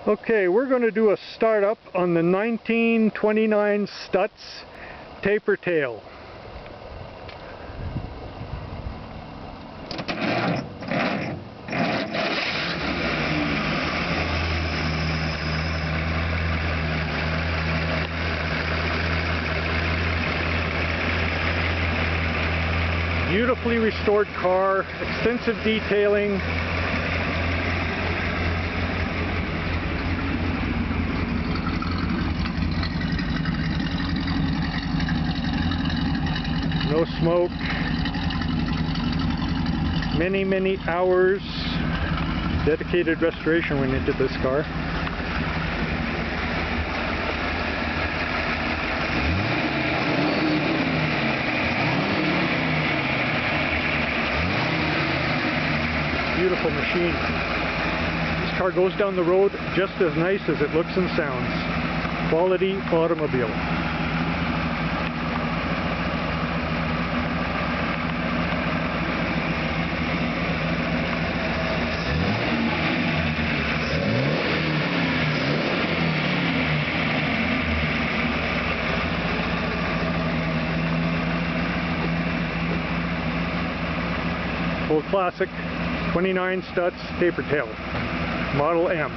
Okay, we're going to do a startup on the 1929 Stutz taper tail. Beautifully restored car, extensive detailing. No smoke. Many hours dedicated restoration went into this car. Beautiful machine. This car goes down the road just as nice as it looks and sounds. Quality automobile. Old classic 29 Stutz taper tail, Model M.